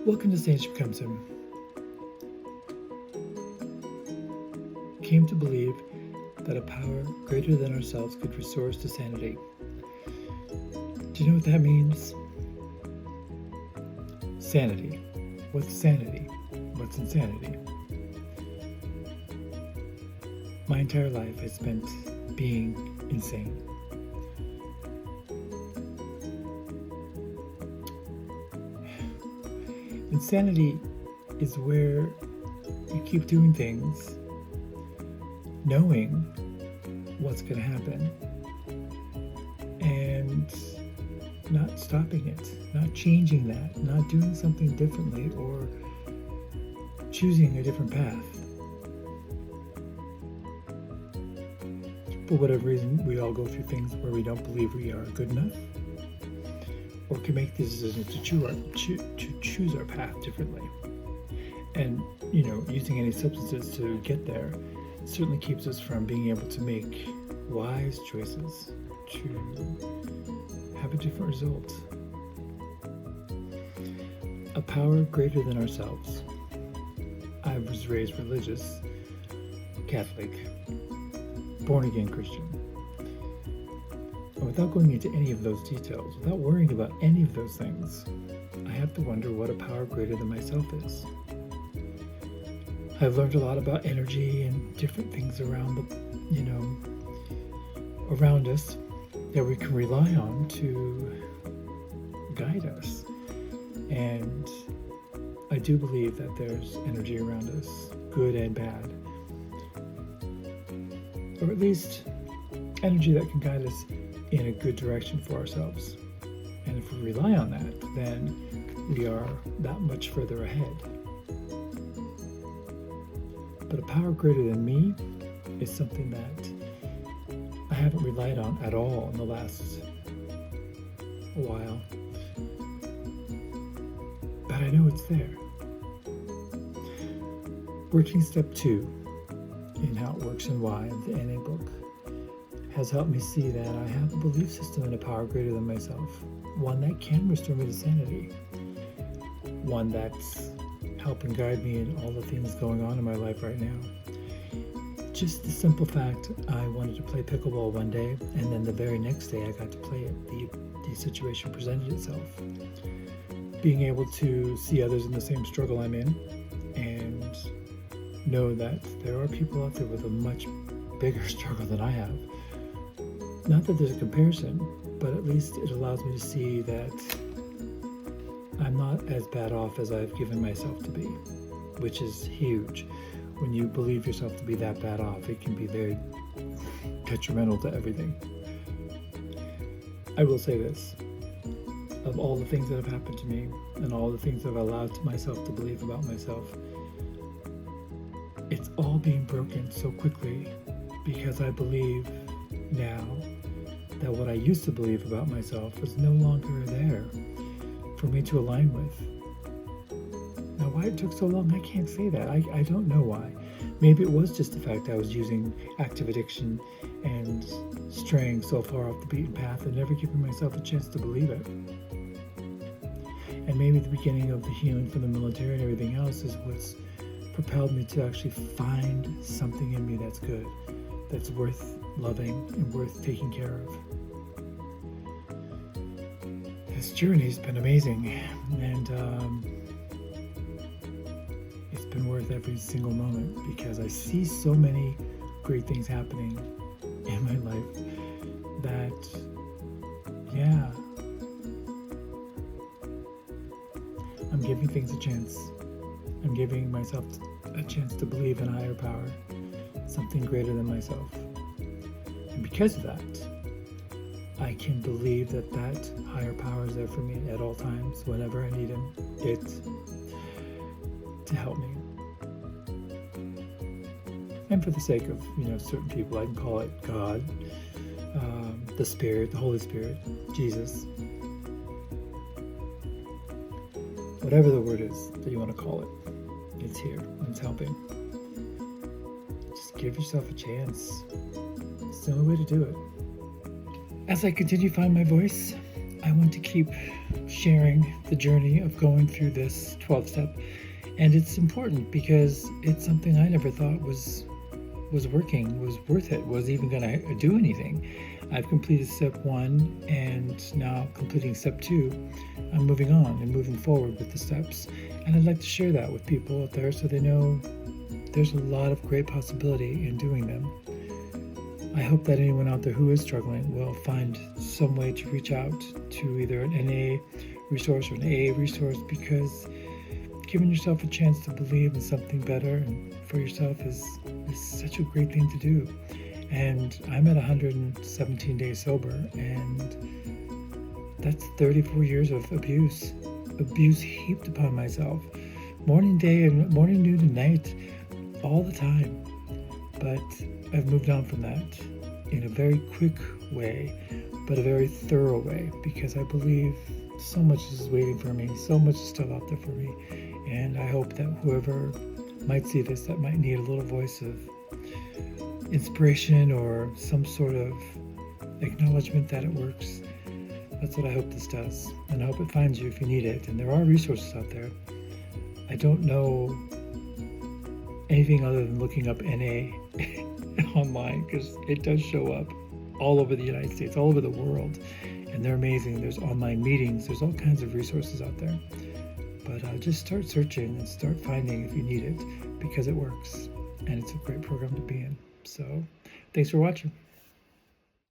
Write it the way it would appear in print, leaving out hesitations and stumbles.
Welcome to Sage Becomes Him. Came to believe that a power greater than ourselves could restore us to sanity. Do you know what that means? Sanity. What's sanity? What's insanity? My entire life I spent being insane. Insanity is where you keep doing things knowing what's going to happen and not stopping it, not changing that, not doing something differently or choosing a different path. For whatever reason, we all go through things where we don't believe we are good enough, or can make the decision to choose our path differently. And, using any substances to get there certainly keeps us from being able to make wise choices to have a different result. A power greater than ourselves. I was raised religious, Catholic, born-again Christian. And without going into any of those details, without worrying about any of those things, I have to wonder what a power greater than myself is. I've learned a lot about energy and different things around around us that we can rely on to guide us. And I do believe that there's energy around us, good and bad. Or at least energy that can guide us in a good direction for ourselves. And if we rely on that, then we are that much further ahead. But a power greater than me is something that I haven't relied on at all in the last while. But I know it's there. Working step 2 in How It Works and Why of the NA book has helped me see that I have a belief system in a power greater than myself, one that can restore me to sanity, one that's helping guide me in all the things going on in my life right now. Just the simple fact I wanted to play pickleball one day, and then the very next day I got to play it. The situation presented itself. Being able to see others in the same struggle I'm in and know that there are people out there with a much bigger struggle than I have. Not that there's a comparison, but at least it allows me to see that I'm not as bad off as I've given myself to be, which is huge. When you believe yourself to be that bad off, it can be very detrimental to everything. I will say this, of all the things that have happened to me and all the things that I've allowed myself to believe about myself, it's all being broken so quickly because I believe now that what I used to believe about myself is no longer there for me to align with. Now, why it took so long, I can't say that. I don't know why. Maybe it was just the fact I was using active addiction and straying so far off the beaten path and never giving myself a chance to believe it. And maybe the beginning of the healing from the military and everything else is what's propelled me to actually find something in me that's good, that's worth loving and worth taking care of. This journey's been amazing, and it's been worth every single moment because I see so many great things happening in my life that, I'm giving things a chance. I'm giving myself a chance to believe in a higher power, something greater than myself. And because of that, I can believe that that higher power is there for me at all times, whenever I need it to help me. And for the sake of, certain people, I can call it God, the Spirit, the Holy Spirit, Jesus. Whatever the word is that you want to call it, it's here and it's helping. Just give yourself a chance. It's the only way to do it. As I continue to find my voice I want to keep sharing the journey of going through this 12 step. And it's important because it's something I never thought was working, was worth it, was even going to do anything. I've completed step 1 and now completing step 2. I'm moving on and moving forward with the steps. And I'd like to share that with people out there so they know there's a lot of great possibility in doing them. I hope that anyone out there who is struggling will find some way to reach out to either an NA resource or an AA resource, because giving yourself a chance to believe in something better and for yourself is such a great thing to do. And I'm at 117 days sober, and that's 34 years of abuse heaped upon myself, morning, noon, and night, all the time. But I've moved on from that in a very quick way, but a very thorough way, because I believe so much is waiting for me, so much is still out there for me. And I hope that whoever might see this, that might need a little voice of inspiration or some sort of acknowledgement that it works, that's what I hope this does. And I hope it finds you if you need it. And there are resources out there. I don't know anything other than looking up NA online, because it does show up all over the United States, all over the world, and they're amazing. There's online meetings, there's all kinds of resources out there. But just start searching and start finding if you need it, because it works and it's a great program to be in. So thanks for watching.